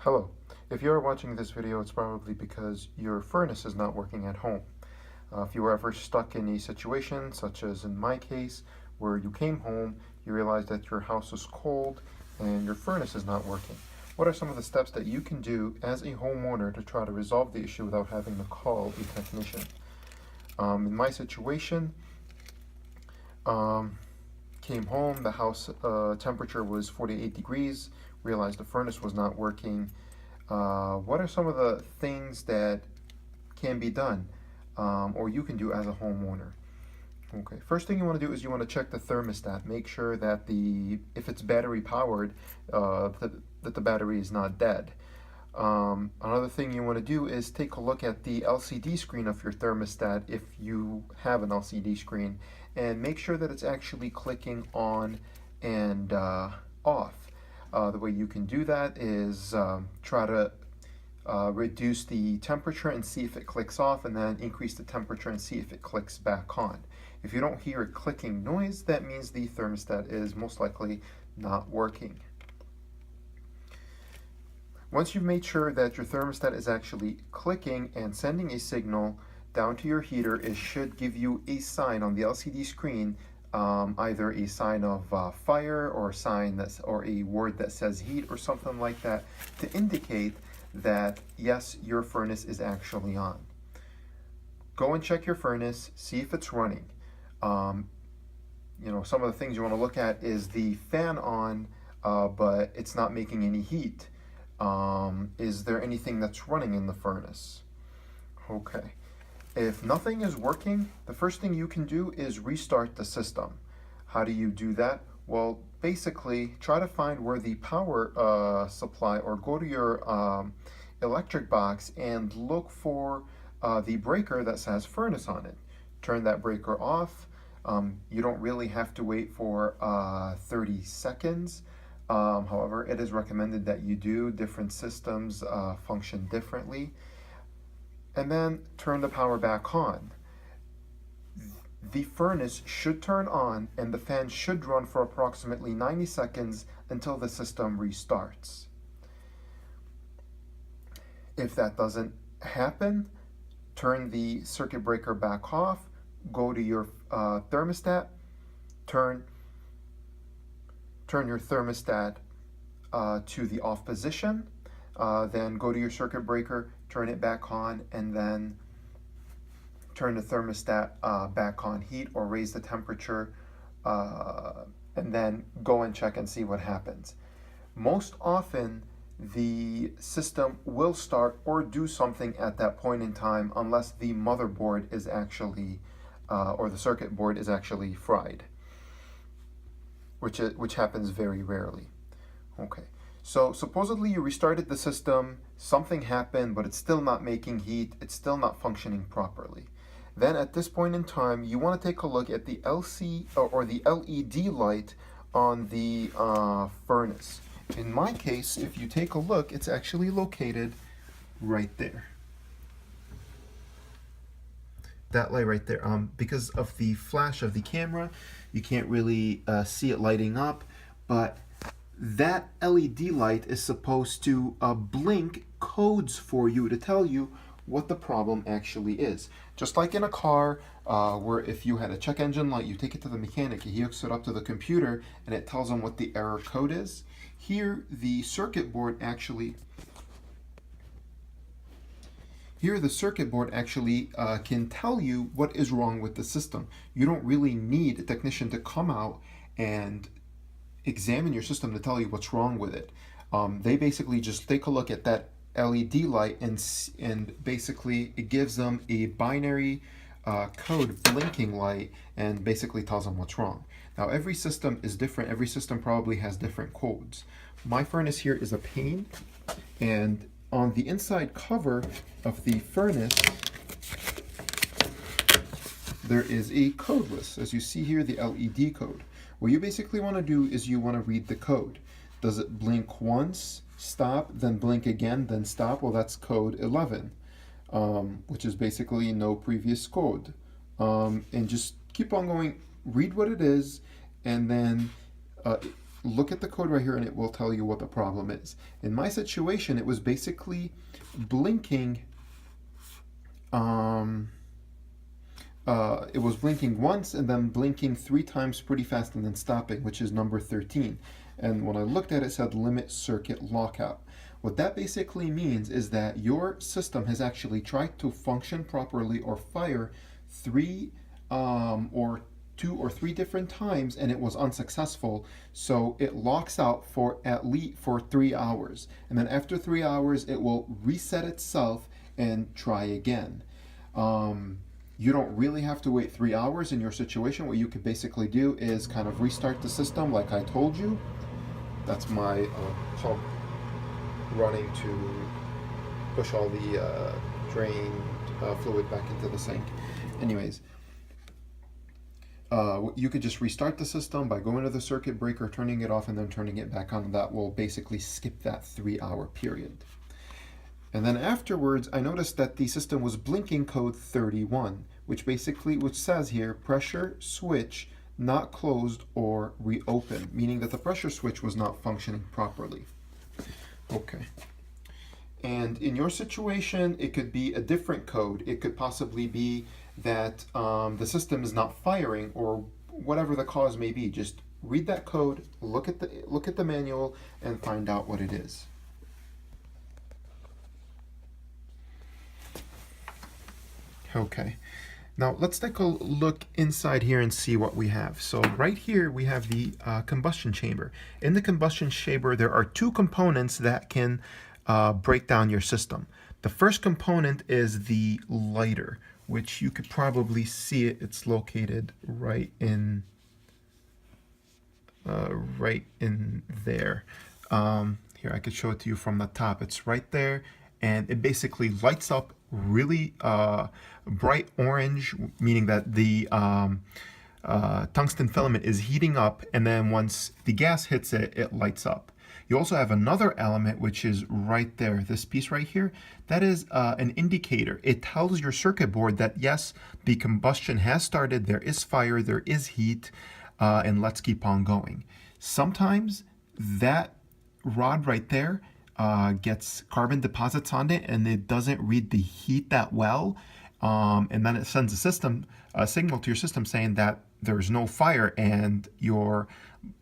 Hello. If you are watching this video, it's probably because your furnace is not working at home. If you were ever stuck in a situation, such as in my case, where you came home, you realized that your house is cold and your furnace is not working. What are some of the steps that you can do as a homeowner to try to resolve the issue without having to call a technician? In my situation, came home, the house temperature was 48 degrees, realized the furnace was not working. What are some of the things that can be done or you can do as a homeowner? Okay, first thing you want to do is you want to check the thermostat. Make sure that if it's battery powered, that the battery is not dead. Another thing you want to do is take a look at the LCD screen of your thermostat if you have an LCD screen, and make sure that it's actually clicking on and off. The way you can do that is try to reduce the temperature and see if it clicks off, and then increase the temperature and see if it clicks back on. If you don't hear a clicking noise, that means the thermostat is most likely not working. Once you've made sure that your thermostat is actually clicking and sending a signal down to your heater, it should give you a sign on the LCD screen, either a sign of fire or a sign or a word that says heat or something like that, to indicate that yes, your furnace is actually on. Go and check your furnace, see if it's running. Some of the things you want to look at is the fan on, but it's not making any heat. Is there anything that's running in the furnace? Okay. If nothing is working, the first thing you can do is restart the system. How do you do that? Well, basically, try to find where the power supply, or go to your electric box and look for the breaker that says furnace on it. Turn that breaker off. You don't really have to wait for 30 seconds. However, it is recommended that you do. Different systems function differently. And then turn the power back on. The furnace should turn on and the fan should run for approximately 90 seconds until the system restarts. If that doesn't happen, turn the circuit breaker back off, go to your thermostat, turn your thermostat to the off position, then go to your circuit breaker, turn it back on, and then turn the thermostat back on heat, or raise the temperature, and then go and check and see what happens. Most often, the system will start or do something at that point in time, unless the motherboard is actually, or the circuit board is actually fried, which happens very rarely. Okay, so supposedly you restarted the system, something happened, but it's still not making heat, it's still not functioning properly. Then at this point in time, you want to take a look at the the LED light on the furnace. In my case, if you take a look, it's actually located right there. That light right there. Because of the flash of the camera, you can't really see it lighting up, but that LED light is supposed to blink codes for you to tell you what the problem actually is. Just like in a car, where if you had a check engine light, you take it to the mechanic, he hooks it up to the computer, and it tells him what the error code is. Here, the circuit board actually can tell you what is wrong with the system. You don't really need a technician to come out and examine your system to tell you what's wrong with it. They basically just take a look at that LED light, and basically it gives them a binary code blinking light, and basically tells them what's wrong. Now, every system is different. Every system probably has different codes. My furnace here is a pane, and on the inside cover of the furnace, there is a code list. As you see here, the LED code. What you basically want to do is you want to read the code. Does it blink once, stop, then blink again, then stop? Well, that's code 11, which is basically no previous code. And just keep on going, read what it is, and then look at the code right here and it will tell you what the problem is. In my situation, it was basically blinking. It was blinking once and then blinking 3 times pretty fast and then stopping, which is number 13. And when I looked at it, it said limit circuit lockout. What that basically means is that your system has actually tried to function properly or fire 2 or 3 different times and it was unsuccessful. So it locks out for at least 3 hours. And then after 3 hours, it will reset itself and try again. You don't really have to wait 3 hours in your situation. What you could basically do is kind of restart the system like I told you. That's my pump running to push all the drained fluid back into the sink. Anyways, you could just restart the system by going to the circuit breaker, turning it off, and then turning it back on. That will basically skip that 3-hour period. And then afterwards, I noticed that the system was blinking code 31, which says here, pressure switch not closed or reopened, meaning that the pressure switch was not functioning properly. Okay. And in your situation, it could be a different code. It could possibly be that the system is not firing or whatever the cause may be. Just read that code, look at the manual, and find out what it is. Okay, now let's take a look inside here and see what we have. So right here we have the combustion chamber. In the combustion chamber, there are 2 components that can break down your system. The first component is the lighter, which you could probably see it. It's located right in there. Here, I could show it to you from the top. It's right there, and it basically lights up really bright orange, meaning that the tungsten filament is heating up, and then once the gas hits it, it lights up. You also have another element, which is right there, this piece right here. That is an indicator. It tells your circuit board that yes, the combustion has started, there is fire, there is heat, and let's keep on going. Sometimes that rod right there gets carbon deposits on it and it doesn't read the heat that well, and then it sends a signal to your system saying that there's no fire, and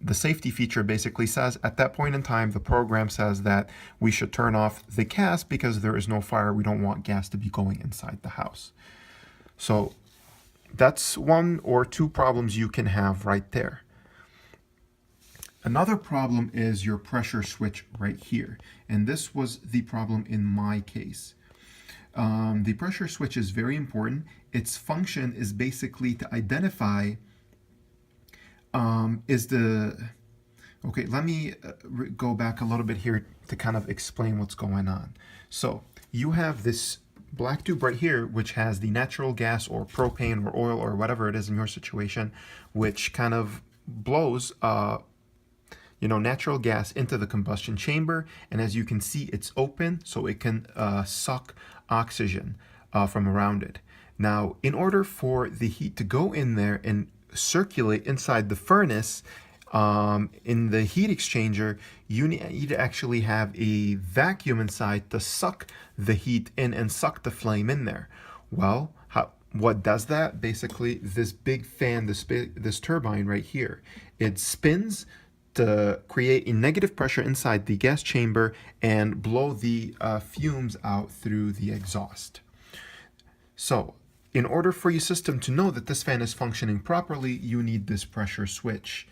the safety feature basically says at that point in time, the program says that we should turn off the gas because there is no fire. We don't want gas to be going inside the house. So that's 1 or 2 problems you can have right there. Another problem is your pressure switch right here. And this was the problem in my case. The pressure switch is very important. Its function is basically to identify okay, let me go back a little bit here to kind of explain what's going on. So you have this black tube right here, which has the natural gas or propane or oil or whatever it is in your situation, which kind of blows natural gas into the combustion chamber. And as you can see, it's open, so it can suck oxygen from around it. Now, in order for the heat to go in there and circulate inside the furnace, in the heat exchanger, you need to actually have a vacuum inside to suck the heat in and suck the flame in there. Well, what does that? Basically, this big fan, this turbine right here, it spins to create a negative pressure inside the gas chamber and blow the fumes out through the exhaust. So, in order for your system to know that this fan is functioning properly, you need this pressure switch.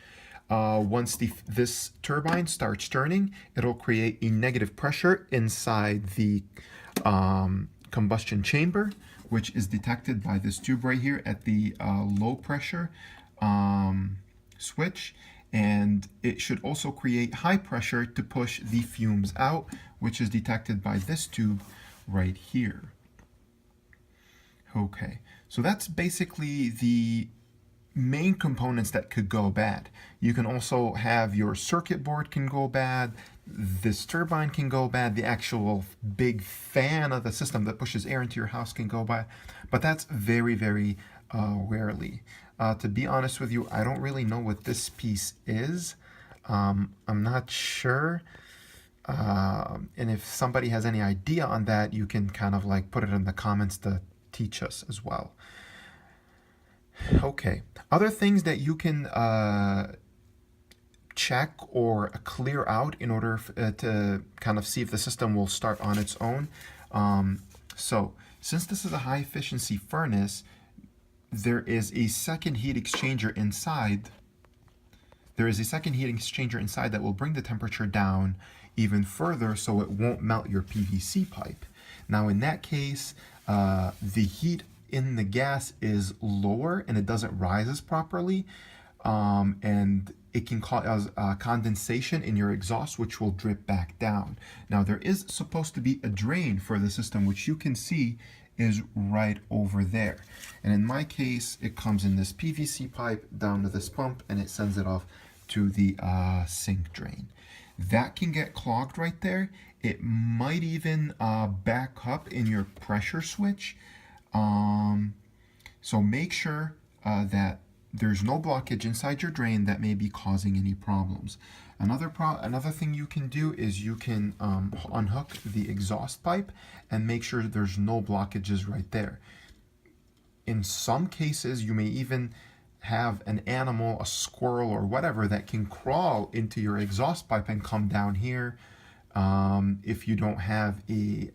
Once this turbine starts turning, it'll create a negative pressure inside the combustion chamber, which is detected by this tube right here at the low pressure switch. And it should also create high pressure to push the fumes out, which is detected by this tube right here. Okay, so that's basically the main components that could go bad. You can also have your circuit board can go bad, this turbine can go bad, the actual big fan of the system that pushes air into your house can go bad, but that's very, very rarely. To be honest with you, I don't really know what this piece is. I'm not sure. And if somebody has any idea on that, you can kind of like put it in the comments to teach us as well. Okay, other things that you can check or clear out in order to kind of see if the system will start on its own. So since this is a high efficiency furnace, there is a second heat exchanger inside. There is a second heat exchanger inside that will bring the temperature down even further so it won't melt your PVC pipe. Now in that case, the heat in the gas is lower and it doesn't rise as properly, and it can cause condensation in your exhaust, which will drip back down. Now there is supposed to be a drain for the system, which you can see is right over there. And in my case, it comes in this PVC pipe down to this pump and it sends it off to the sink drain. That can get clogged right there. It might even back up in your pressure switch. So make sure that there's no blockage inside your drain that may be causing any problems. Another thing you can do is you can unhook the exhaust pipe and make sure there's no blockages right there. In some cases, you may even have an animal, a squirrel or whatever, that can crawl into your exhaust pipe and come down here if you don't have a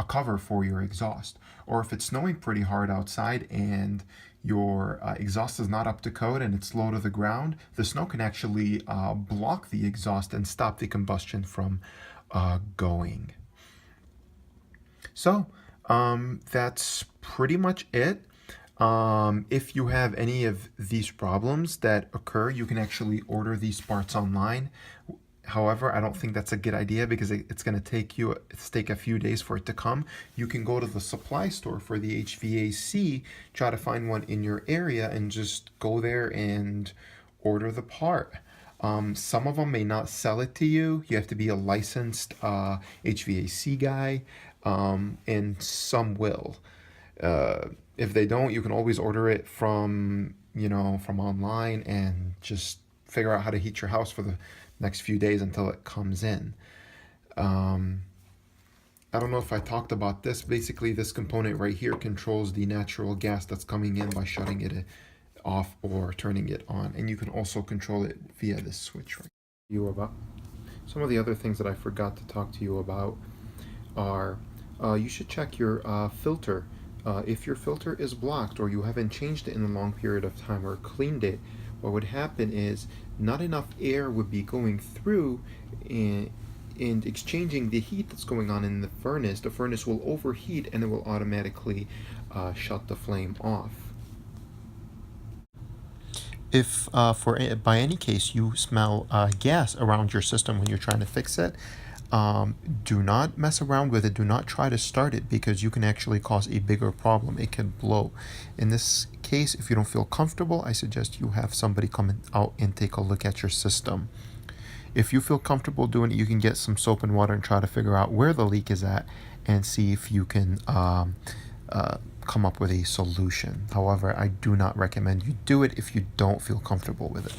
cover for your exhaust. Or if it's snowing pretty hard outside and your exhaust is not up to code and it's low to the ground, the snow can actually block the exhaust and stop the combustion from going. So that's pretty much it. If you have any of these problems that occur, you can actually order these parts online. However, I don't think that's a good idea because it's going to take a few days for it to come. You can go to the supply store for the HVAC, try to find one in your area, and just go there and order the part. Some of them may not sell it to you. You have to be a licensed HVAC guy, and some will. If they don't, you can always order it from online and just figure out how to heat your house for the next few days until it comes in. I don't know if I talked about this. Basically, this component right here controls the natural gas that's coming in by shutting it off or turning it on. And you can also control it via this switch right here. Some of the other things that I forgot to talk to you about are you should check your filter. If your filter is blocked or you haven't changed it in a long period of time or cleaned it, what would happen is not enough air would be going through and exchanging the heat that's going on in the furnace. The furnace will overheat and it will automatically shut the flame off. If by any case you smell gas around your system when you're trying to fix it, do not mess around with it. Do not try to start it because you can actually cause a bigger problem. It can blow. In this case, if you don't feel comfortable, I suggest you have somebody come out and take a look at your system. If you feel comfortable doing it, you can get some soap and water and try to figure out where the leak is at and see if you can come up with a solution. However, I do not recommend you do it if you don't feel comfortable with it.